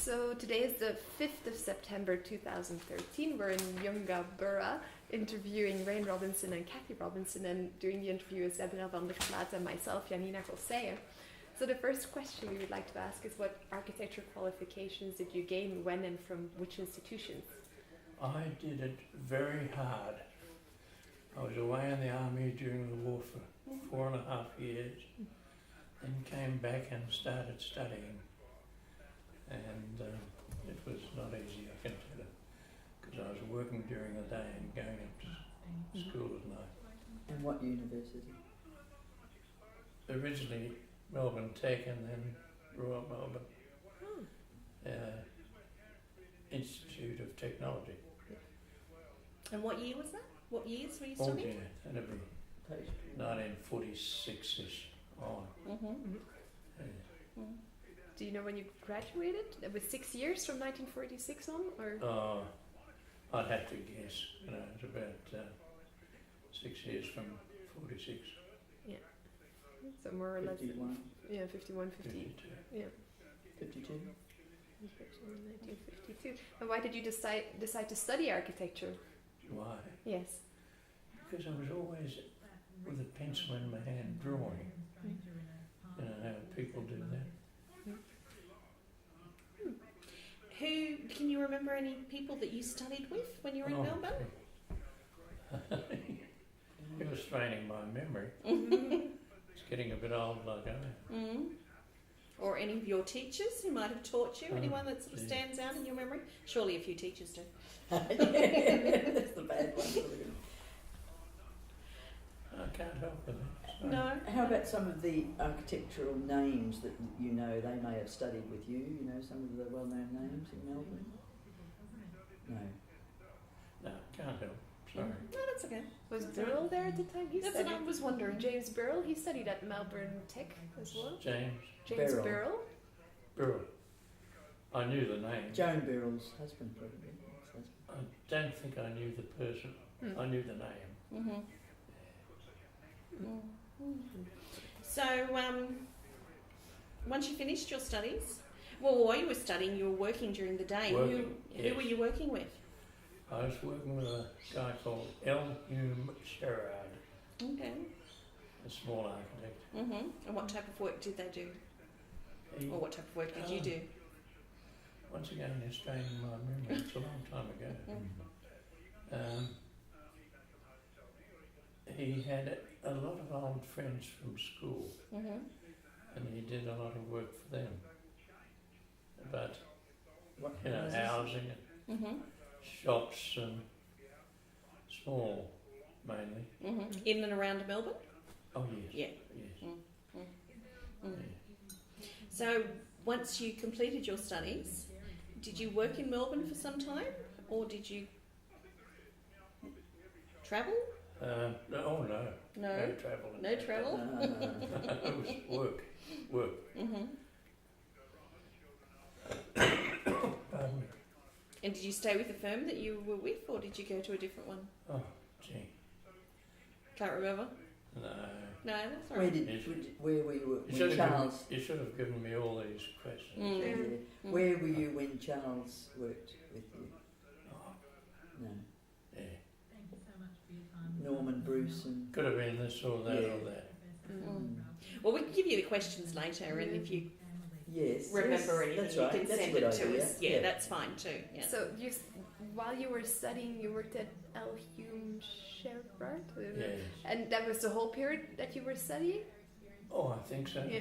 So today is the 5th of September 2013. We're in Deborah interviewing Reyn Robinson and Kathy Robinson, and doing the interview is Deborah van der Plaat and myself, Janina, Gosseye. So the first question we would like to ask is, what architecture qualifications did you gain, when and from which institutions? I did it very hard. I was away in the army during the war for 4.5 years, then came back and started studying. And it was not easy, I can tell you, because I was working during the day and going up to school at night. And what university? Originally Melbourne Tech and then Royal Melbourne Institute of Technology. And what year was that? What years were you Oh studying? yeah, that'd be 1946-ish on. Yeah. Do you know when you graduated? It was 6 years from 1946 on, or? I'd have to guess. You know, it's about 6 years from 46. Yeah. So more or less. 51. Yeah, 51, 50. 52. Yeah. 52? 1952. And why did you decide to study architecture? Why? Yes. Because I was always with a pencil in my hand drawing. You know how people do that. Who can you remember any people that you studied with when you were in Melbourne? It was straining my memory. It's getting a bit old, like I know. Or any of your teachers who might have taught you? Anyone that sort of stands out in your memory? Surely a few teachers do. That's the bad one. I can't help with it. So. No. How about some of the architectural names that you know they may have studied with you? You know, some of the well-known names in Melbourne? No. No, can't help. Sorry. No, that's okay. Was Burrell there at the time? He That's what studied. I was wondering. James Burrell, he studied at Melbourne Tech as well. James James Burrell. Burrell. Burrell. I knew the name. Joan Burrell's husband, probably. Ex-husband. I don't think I knew the person. I knew the name. So, once you finished your studies, well, while you were studying, you were working during the day. Working, Who were you working with? I was working with a guy called L. Hume Sherrard, Okay. a small architect. And what type of work did they do? He, Or what type of work did you do? once again, it's straining my memory. It's a long time ago. He had a lot of old friends from school, and he did a lot of work for them. But, What you know, houses? housing and shops and small, mainly. In and around Melbourne? Oh, yes. Yeah. Yes. Yeah. So, once you completed your studies, did you work in Melbourne for some time? Or did you travel? No. No. No travel. No travel? It was work. Pardon me. And did you stay with the firm that you were with, or did you go to a different one? Oh, gee. Can't remember? No. No, that's all Where right. where were you You when Charles? you should have given me all these questions. Yeah. Where were you when Charles worked with you? Oh, No. yeah. Norman Bruce and. Could have been this or that or that. Well, we can give you the questions later, and if you Yes. remember anything, that's right. you can That's send a good it to idea. us. Yeah, that's fine too. Yeah. So while you were studying, you worked at L. Hume Sherrard? Yes. And that was the whole period that you were studying? Oh, I think so. Yeah.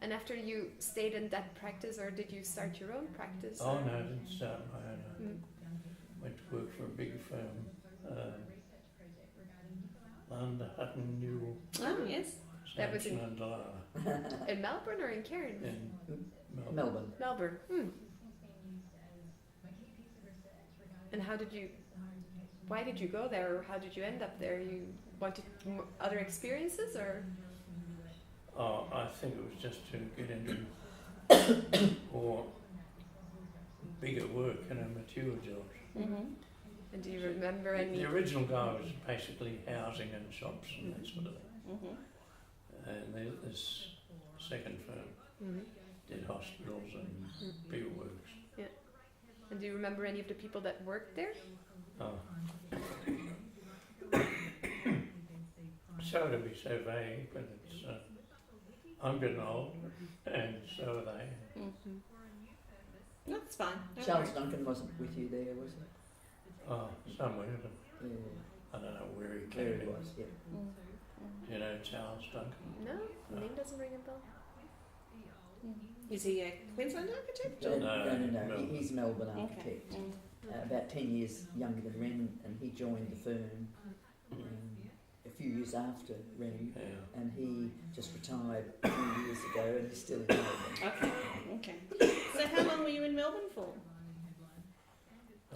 And after you stayed in that practice, or did you start your own practice? Oh, or? no, I didn't start my own. I went to work for a big firm. Landa Hutton Newell. Oh, yes. That was in- Mandala In Melbourne or in Cairns? in Melbourne. Melbourne. Melbourne. And why did you go there, or how did you end up there? You wanted other experiences, or? Oh, I think it was just to get into more bigger work, mature jobs. And do you remember any? The original guy was basically housing and shops and that sort of thing. And this second firm did hospitals and bigger work. you remember any of the people that worked there? Oh. Sorry to be so vague, but it's, I'm getting old, and so are they. Mm-hmm. That's fine. Don't Charles worry. Duncan wasn't with you there, was he? Oh, somewhere, but Yeah, I don't know where he there came he in. was, yeah. Do you know Charles Duncan? No, the name doesn't ring a bell. Is he a Queensland architect? No, Or? no, no, Melbourne. he's a Melbourne Okay. architect. About 10 years younger than Reyn, and he joined the firm a few years after Reyn, Yeah. and he just retired a few years ago, and he's still in Melbourne. Okay. Okay. So how long were you in Melbourne for?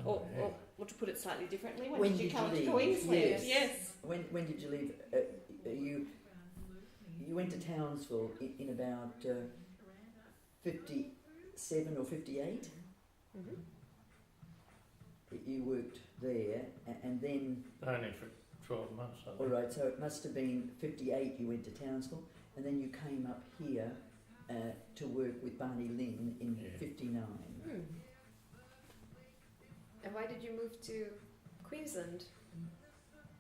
Oh, yeah. Or to put it slightly differently, when, When did you did come you to leave? Queensland? Yes. When did you leave? You went to Townsville in about 57 or 58. Mm-hmm. You worked there, and then Only for 12 months, I all think. right. So it must have been 58. You went to Townsville, and then you came up here to work with Barney Lynn in Yeah. 59. Hmm. And why did you move to Queensland?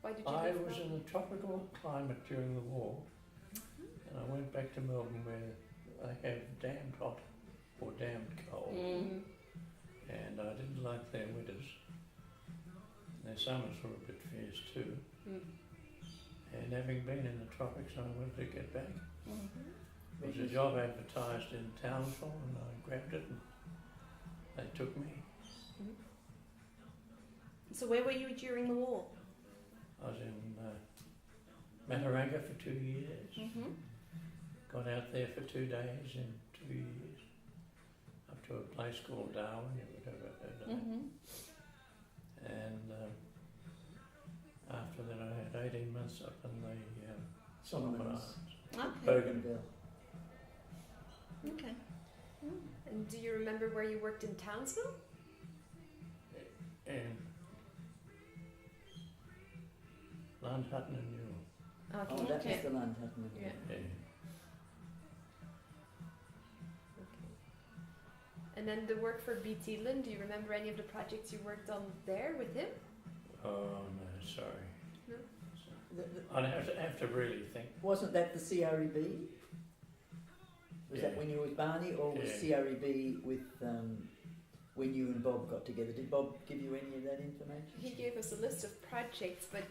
Why did you I leave was in Melbourne? a tropical climate during the war, and I went back to Melbourne where I have damned hot or damned cold, Mm-hmm. and I didn't like their winters. Their summers were a bit fierce too, Mm. and having been in the tropics, I wanted to get back. Mm-hmm. There was a job advertised in Townsville, and I grabbed it, and they took me. So where were you during the war? I was in Mataranga for 2 years. Mm-hmm. Got out there for 2 days in 2 years, up to a place called Darwin, you would have heard of it. Mm-hmm. And after that I had 18 months up in the Solomon Solomons. Islands. Okay. Bougainville. Okay. And do you remember where you worked in Townsville? And Land Hutton and Newell. Oh, that Okay. was the land, hadn't it? Yeah. Yeah. Okay. And then the work for BT Lynn, do you remember any of the projects you worked on there with him? Oh no, sorry. No? I'd have to really think. Wasn't that the CREB? Was that Yeah. when you were with Barney, or was Yeah. CREB with when you and Bob got together? Did Bob give you any of that information? He gave us a list of projects, but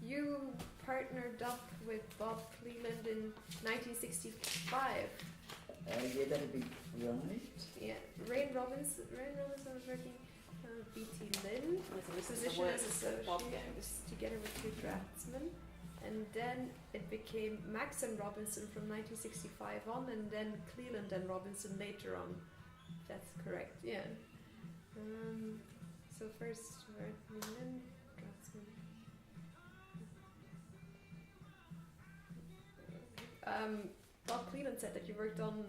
you partnered up with Bob Cleland in 1965. Yeah, that'd be right. Yeah, Reyn Robinson was working BT Lynn, position as associate, was together with 2 draftsmen. And then it became Max and Robinson from 1965 on, and then Cleland and Robinson later on. That's correct, yeah. So first, Lynn, draftsman. Bob Cleland said that you worked on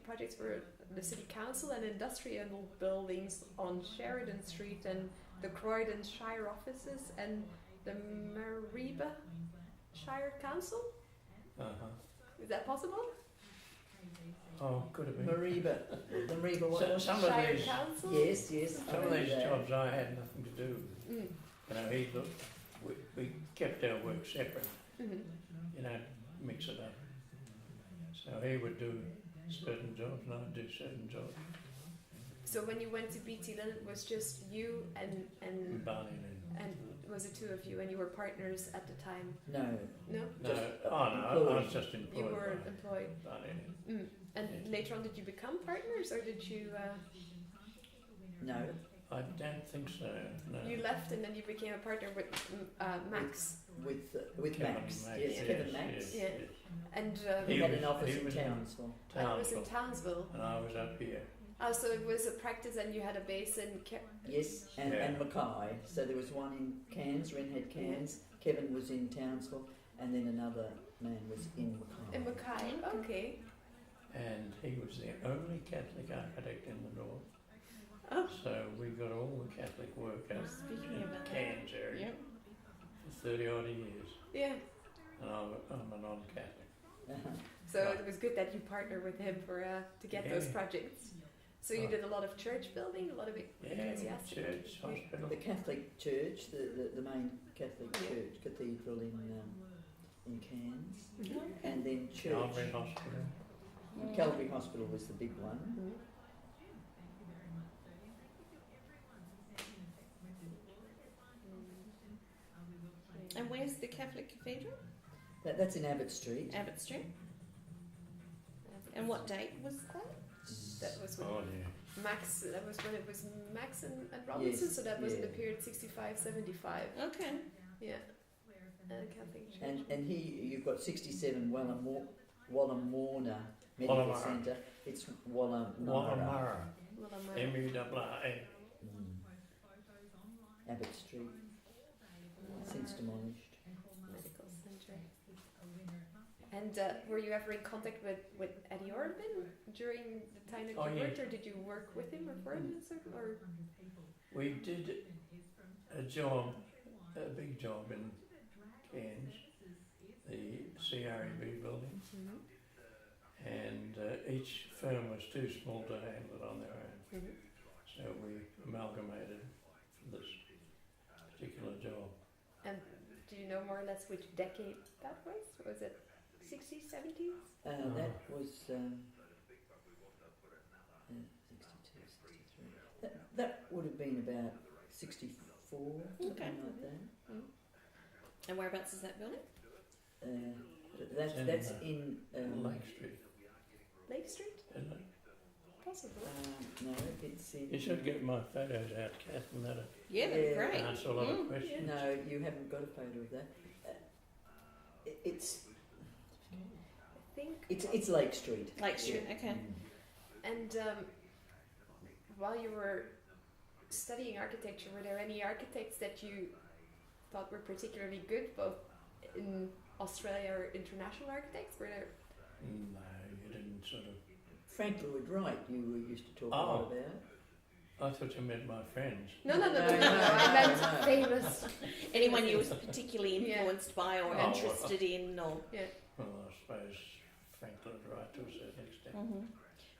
projects for the City Council and industrial buildings on Sheridan Street and the Croydon Shire offices and the Mariba Shire Council. Uh-huh. Is that possible? Oh, could have been. Mariba, the Mariba what? So, some of Shire these, Council? Yes, yes. some of these jobs I had nothing to do with. Mm. You know, he looked. We kept our work separate. Mm-hmm. You know, mix it up. So he would do certain jobs, and I'd do certain jobs. So when you went to BT Lynn, it was just you and Barney and was it 2 of you, and you were partners at the time? No, No, no, Just I was just employed. you were by employed. Barney. Mm. And Yeah. later on, did you become partners, or did you? no. I don't think so. No. You left and then you became a partner with Max. With Kevin Max. Max, Yes, Kevin Max. Yeah. And He He had was- an office he in was in Townsville. I was in Townsville, Townsville. and I was up here. Oh, so it was a practice, and you had a base in. Yes, and Yeah. Mackay. So there was one in Cairns, Wren had Cairns. Kevin was in Townsville, and then another man was in Mackay. In Mackay. Okay. And he was the only Catholic architect in the north. Oh. So we got all the Catholic work out Speaking in about that. Cairns area Yep. for 30 odd years. Yeah. And I'm a non-Catholic. So Right. it was good that you partnered with him for to get those Yeah. projects. So you did a lot of church building, a lot of ecclesiastical. church, hospital. The Catholic Church, the main Catholic Yeah. Church cathedral in Cairns, Okay. and then church. Calvary Hospital. Calvary Hospital was the big one. Mhm. And where's the Catholic Cathedral? That's in Abbott Street. Abbott Street. And what date was that? That was when Oh, yeah. Max. That was when it was Max and Robinson. Yes, So that was in the yeah. period 65-75. Okay. Yeah. Catholic Church. And here you've got 67 Wallamorna Medical Wallamara. Centre. It's Wallamara. Wallamara. Wallamara. M-U-R-R-A. Abbott Street. Since demolished. Medical Center. And were you ever in contact with Eddie Orban during the time that you Oh, yeah. worked, or did you work with him or for him? Or We did a job, a big job in Cairns, the CREB building, and each firm was too small to handle it on their own. So we amalgamated for this particular job. And do you know more or less which decade that was? Was it 60s, 70s? That was 62, 63. That would have been about 64, something Okay. like that. And whereabouts is that building? That's in Lake Street, Lake Street? isn't it? Possibly. no, it's in. You should get my photos out, Kath, and that'll Yeah, that'd be Yeah. great. answer a lot of questions. No, you haven't got a photo of that. It's I think. it's Lake Street. Lake Street, okay. And while you were studying architecture, were there any architects that you thought were particularly good, both in Australia or international architects? Were there? No, you didn't sort of. Frank Lloyd Wright, you used to talk a Oh. lot about. I thought you meant my friends. No. No, I meant no. famous. Anyone you was particularly Yeah. influenced by or Oh, interested in, or Well, I suppose Frank Lloyd Wright to a certain extent.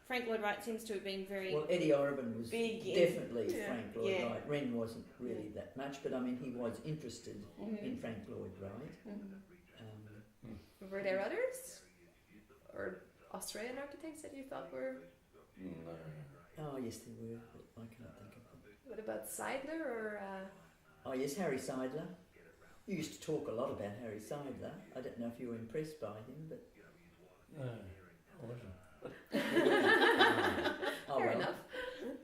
Frank Lloyd Wright seems to have been very Well, Eddie Orban was big in- definitely Yeah. Frank Lloyd Yeah. Wright. Wren wasn't really that much, but I mean he was interested Mm-hmm. in Frank Lloyd Wright. Were there others, or Australian architects that you thought were? No. Oh yes, there were, but I cannot think of them. What about Seidler or? Oh yes, Harry Seidler. You used to talk a lot about Harry Seidler. I don't know if you were impressed by him, but No, I wasn't. oh, Fair well. enough.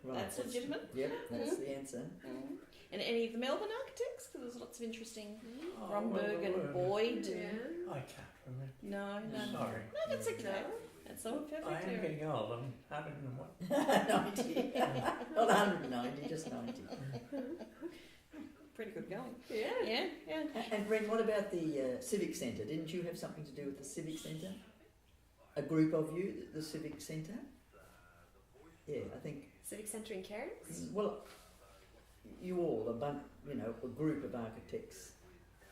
Right, that's legitimate. Yep, that's the answer. And any of the Melbourne architects? Because there's lots of interesting Oh, Bromberg well, and Boyd. Yeah. And I can't remember. no. Sorry. No, that's okay. That's all I am perfect. getting old. I'm 101. 90. Not 190, just 90. Pretty good going. Yeah. Yeah. And Ren, what about the Civic Centre? Didn't you have something to do with the Civic Centre? A group of you, the Civic Centre? Yeah, I think. Civic Centre in Cairns. Well, you all, a group of architects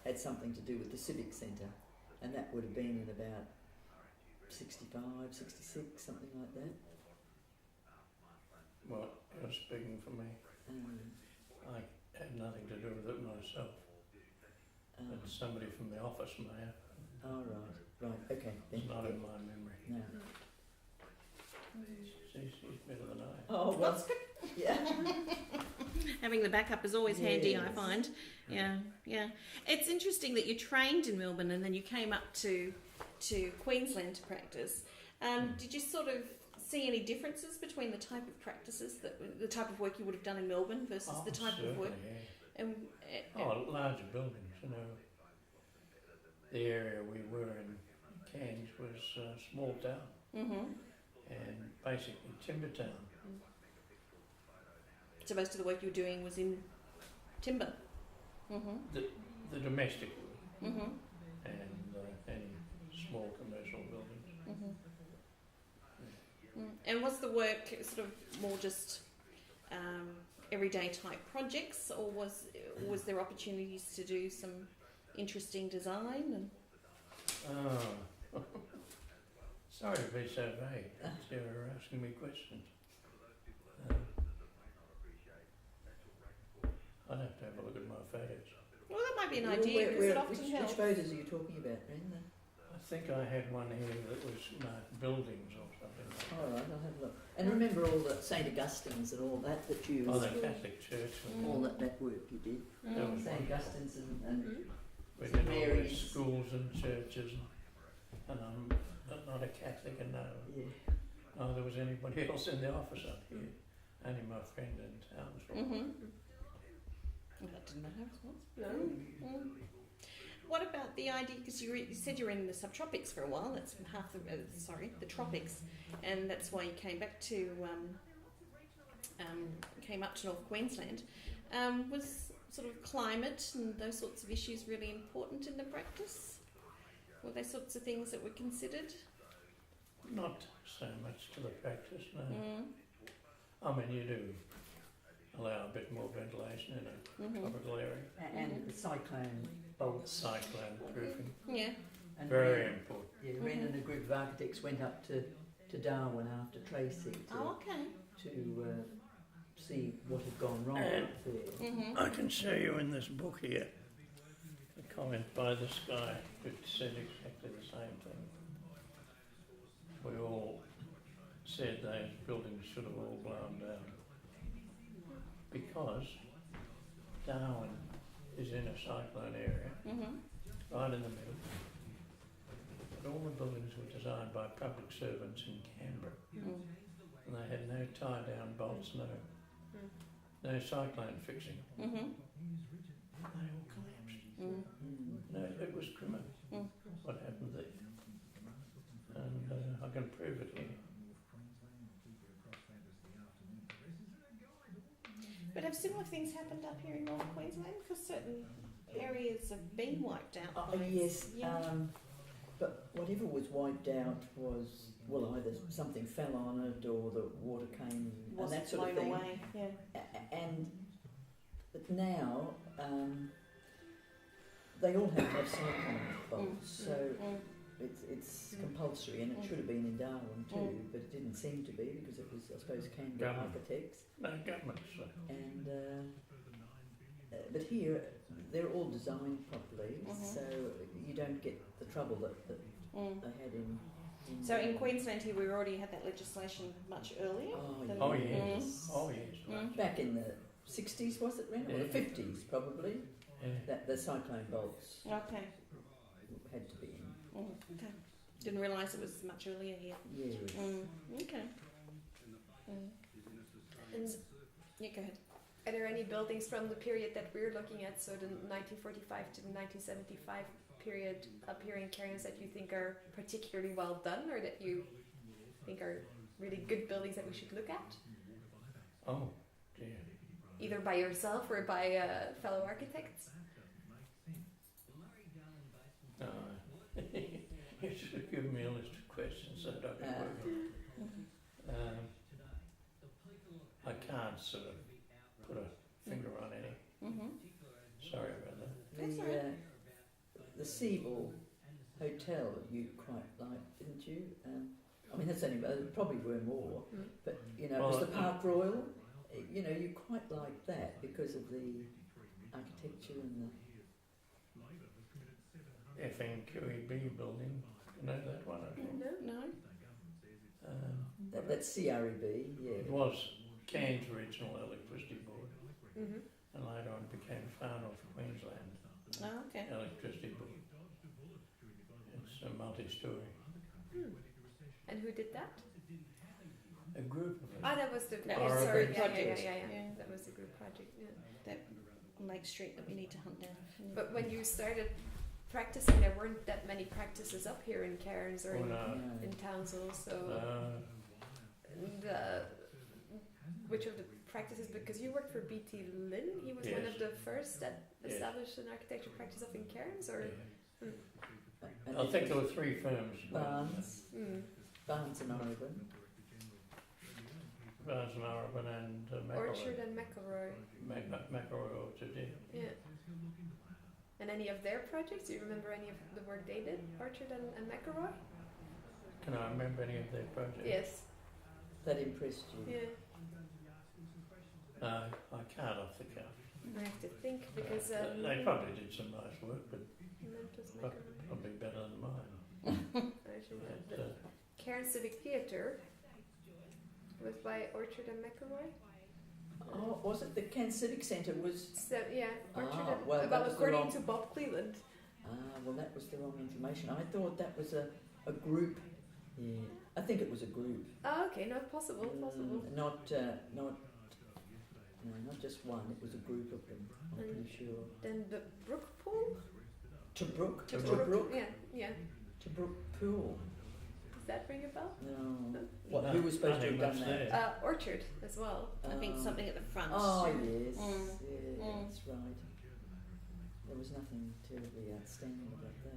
had something to do with the Civic Centre, and that would have been in about 65, 66, something like that. Well, you're speaking for me. I had nothing to do with it myself. But somebody from the office may have. Oh, right, okay. It's not in my memory. No. She's better than I. Oh, well, yeah. Having the backup is always handy, I Yes. find. Yeah. It's interesting that you trained in Melbourne and then you came up to Queensland to practice. Did you sort of see any differences between the type of practices the type of work you would have done in Melbourne versus the type of work? Yeah. And Larger buildings, you know. The area we were in, Cairns, was a small town and basically timber town. so most of the work you were doing was in timber. The domestic and any small commercial buildings. And was the work sort of more just everyday type projects, or was there opportunities to do some interesting design? And Sorry to be so vague. You're asking me questions. be an idea because it often which helps. photos are you talking about, Ren? I think I had one here that was marked buildings or something like that. All right, I'll have a look. And remember all the St Augustine's and all that you Oh, the Catholic Church. all that work you did. That was St wonderful. Augustine's and We St. did all Mary's. these schools and churches, and I'm not a Catholic, and no, yeah. there was anybody else in the office up here. Only my friend in town. Well, that didn't matter, I suppose. No. What about the idea? Because you said you were in the subtropics for a while. That's half the the tropics, and that's why you came back to came up to North Queensland. Was sort of climate and those sorts of issues really important in the practice? Were they sorts of things that were considered? Not so much to the practice, no. I mean, you do allow a bit more ventilation in a tropical area. And the cyclone bolts. Cyclone proofing. Yeah. And Very Ren, important. yeah, Ren and a group of architects went up to Darwin after Tracy Oh, okay. to see what had gone wrong And up there. I can show you in this book here a comment by this guy which said exactly the same thing. We all said those buildings should have all blown down because Darwin is in a cyclone area, right in the middle. But all the buildings were designed by public servants in Canberra, and they had no tie-down bolts, no cyclone fixing. They all collapsed. No, it was criminal what happened there. And I can prove it here. But have similar things happened up here in North Queensland? Because certain areas have been wiped out. Oh, by yes, Yeah. but whatever was wiped out was, well, either something fell on it or the water came and Wasn't that sort of blown thing. away. Yeah. But now they all have to have cyclone bolts, so it's compulsory, and it should have been in Darwin too, but it didn't seem to be because it was, I suppose, Canberra Government. architects. No, government, so. And but here they're all designed properly, so you don't get the trouble that they had in So in Queensland here, we already had that legislation much earlier. Oh yes, oh yes. back in the 60s, was it, Ren? Or the Yeah. 50s probably, Yeah. that the cyclone bolts Okay. had to be in. Okay. Didn't realise it was much earlier here. Yes. Okay. And Yeah, go ahead. are there any buildings from the period that we're looking at, so the 1945 to the 1975 period up here in Cairns, that you think are particularly well done, or that you think are really good buildings that we should look at, Oh dear. either by yourself or by fellow architects? No. You should have given me a list of questions that I've been working on. I can't sort of put a finger on any. Sorry about that. That's all right. The Seagull Hotel you quite liked, didn't you? I mean, that's only, there probably were more, but you know, it was Well, the Park Royal. You know, you quite liked that because of the architecture and the FNQEB building. You know that one? I think. No. that's CREB, yeah. It was Cairns Regional Electricity Board, and later on became Far North Queensland Oh, okay. Electricity Board. It's a multi-storey. And who did that? A group of us. Ah, that was the That was the sorry, group yeah, project. yeah. Yeah. That was the group project. Yeah. That on Lake Street that we need to hunt down. But when you started practicing, there weren't that many practices up here in Cairns or Oh, no. in Townsville. So, No. and, which of the practices? Because you worked for B.T. Lynn, he was one Yes. of the first that Yes. established an architecture practice up in Cairns, or Yeah. And I then think there were three firms. Barnes, mm. Barnes and Oregon. Barnes and Oregon and Orchard McElroy. and McElroy. McElroy Orchard, yeah. Yeah. And any of their projects? Do you remember any of the work they did, Orchard and McElroy? Can I remember any of their projects? Yes. That impressed you. Yeah. No, I can't off the cuff. I have to think because They probably did some nice work, but Memphis But- Macaron. probably better than mine. Actually, But, the Cairn Civic Theatre was by Orchard and McElroy. Oh, was it the Cairn Civic Centre was? So yeah, Orchard Ah, and well, that well, was the according wrong- to Bob Cleland. Well, that was the wrong information. I thought that was a group. Yeah, I think it was a group. Oh, okay, no, possible, possible. Not just one. It was a group of them. I'm pretty sure. Then the Brook Pool. Tobruk. Yeah, yeah. Tobruk Pool. Does that ring a bell? No. No, Who was supposed to have nothing done much that? there. Orchard as well. I think something at the front. Oh yes, Mm. yeah, Mm. that's right. There was nothing terribly outstanding about that.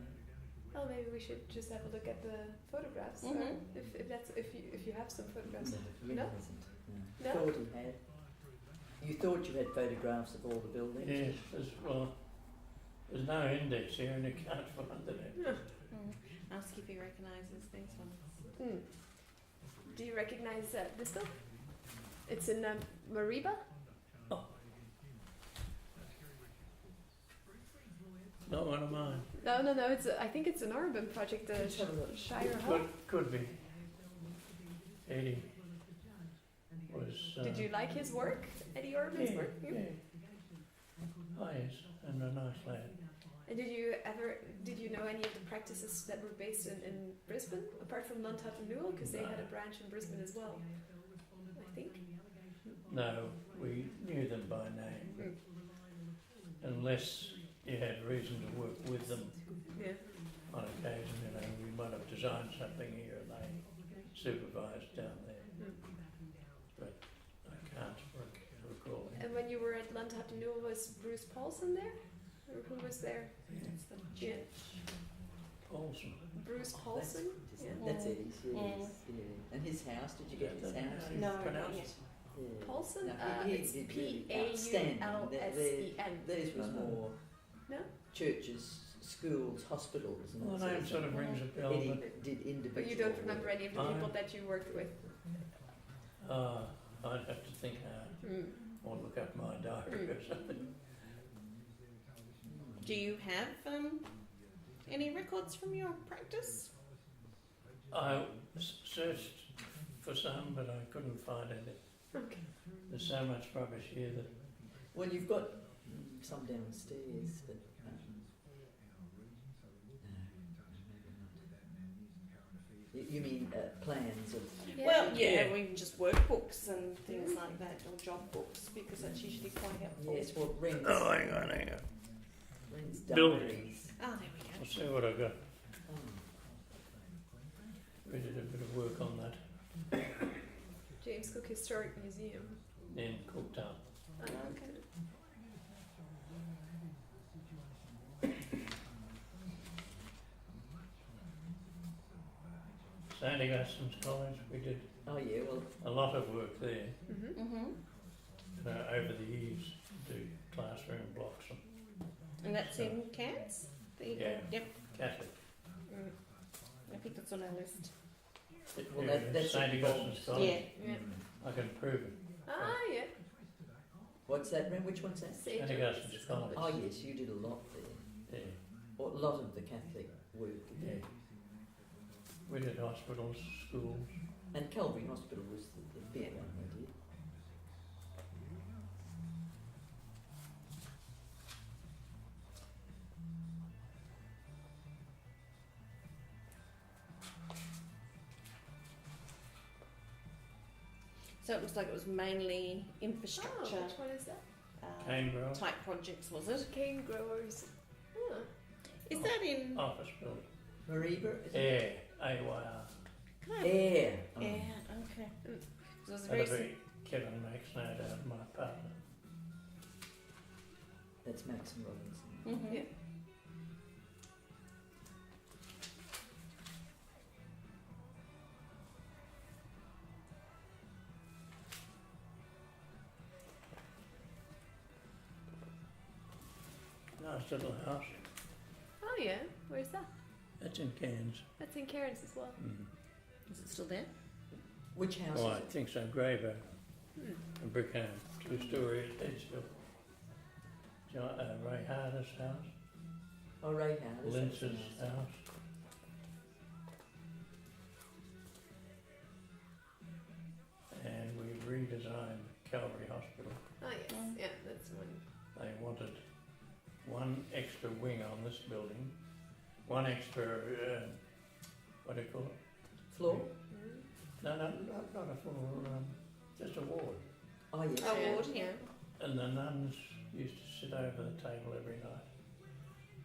Well, maybe we should just have a look at the photographs. Mhm. If you have some photographs. He No? hasn't. No? Thought he had. You thought you had photographs of all the buildings. Yes, there's no index here and you can't find it. Ask if he recognises these ones. Hmm. Do you recognize this one? It's in Mariba. Not one of mine. No. I think it's an urban project. The Let's have a look. Shire Hall. Could be. Eddie was. Did you like his work? Eddie Urban's Yeah, work. yeah. Oh yes, and a nice lad. And did you know any of the practices that were based in Brisbane, apart from Landhat Newell, because they had a branch in Brisbane as well, I think. No, we knew them by name. Unless you had reason to work with them Yeah. on occasion, we might have designed something here and they supervised down there. But I can't recall it. And when you were at Landhat Newell, was Bruce Paulson there? Or who was there? Yeah. Paulson. Bruce Paulson? Yeah. That's Eddie's. Yes. Mm. Yeah. And his house. Did you get his house? No, not Pronounced yet. Yeah. Paulson? No, he It's did really Paulsen. outstanding. Theirs was more No? churches, schools, hospitals, and Well, that the name sort sort of of rings a thing. bell, Eddie but did individual. But you don't remember any of the people I- that you worked with? I'd have to think hard or look up my diary or something. Do you have any records from your practice? I searched for some, but I couldn't find any. Okay. There's so much rubbish here that Well, you've got some downstairs, but you mean plans of? Well, Yeah. we can just workbooks and things like that, or job books, because that's usually quite helpful. Yes, well, Ren's hang on. Building. diaries. Ah, there we I'll go. see what I got. Oh. We did a bit of work on that James Cook Historic Museum. in Cooktown. Oh, okay. St Augustine's College, we did Oh yeah, well, a lot of work there Mm-hmm. over the years to do classroom blocks and And that's in Cairns? Yeah. Yep. Catholic. I think that's on our list. Well, that's St involved. Augustine's College. Yeah. Yeah. I can prove it. Ah, yeah. what's that, Ren? Which one's that? St. St Augustine's College. Oh yes, you did a lot there. Yeah. Or a lot of the Catholic work. Yeah. We did hospitals, schools. And Calvary Hospital was the big one we did. So it looks like it was mainly Oh, infrastructure which one is that? Canberra. type projects, was it? Cane growers. Huh. Is that in Office building. Mariba? Is it? Air. AYR. kind of Air. Oh. Yeah, okay. So it was That'll very be Kevin Max, no doubt, my partner. That's Max and Robinson. Mhm. Yeah. Nice little house. Oh, yeah. Where's that? That's in Cairns. That's in Cairns as well. Is it still there? Which house Oh, is I it? think so. Greybow. A brick home. 2-story estate still. Ray Harder's house, Oh, Ray Howard. Lynch's house. And we redesigned Calvary Hospital. Oh yes, Mm. yeah, that's one. They wanted one extra wing on this building, one extra, what do you call it? Floor? Mm. No, not a full, just a ward. Oh, yes. Oh, Yeah. ward, yeah. And the nuns used to sit over the table every night,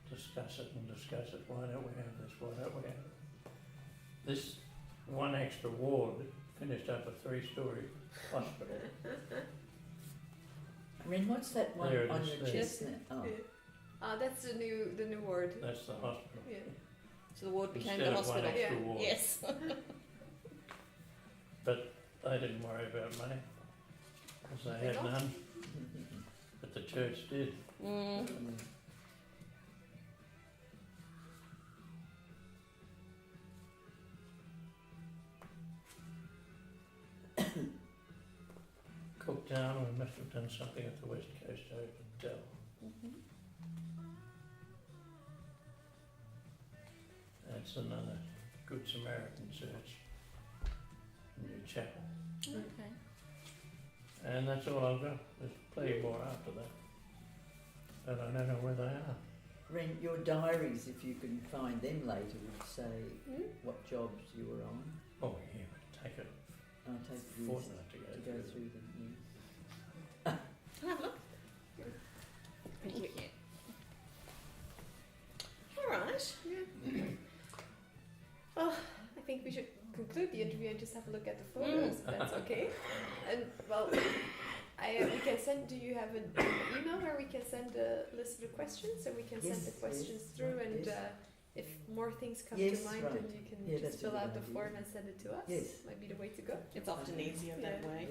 discuss it and discuss it. Why don't we have this? Why don't we have it? This one extra ward finished up a 3-story hospital. I mean, what's that one There it on is, your there. chestnut? Oh, That's the new ward. That's the hospital. Yeah. So the ward became Instead the of one hospital. extra Yeah. ward. Yes. But they didn't worry about money, because they They had don't? none, but the church did. Mm. Cooktown, we must have done something at the West Coast Hotel. Mhm. That's another Good Samaritan church, new chapel. Okay. And that's all I've got. There's plenty more after that. But I don't know where they are. Ren, your diaries, if you can find them later, would say Hmm? what jobs you were on. Oh, yeah, it would take a I'll take years fortnight to to go go through. through them. Can I have a look? Thank you. All right. Yeah. Well, I think we should conclude the interview and just have a look at the photos, if that's okay. And well, we can send. Do you have an email where we can send a list of the questions, and we can send Yes, the questions yes, through, right, and yes. If more things come Yes, to mind, right. then you can Yeah, just that's a fill good out the idea. form and send it to us. Yes. Might be the way to go. It's often easier that Yeah. way.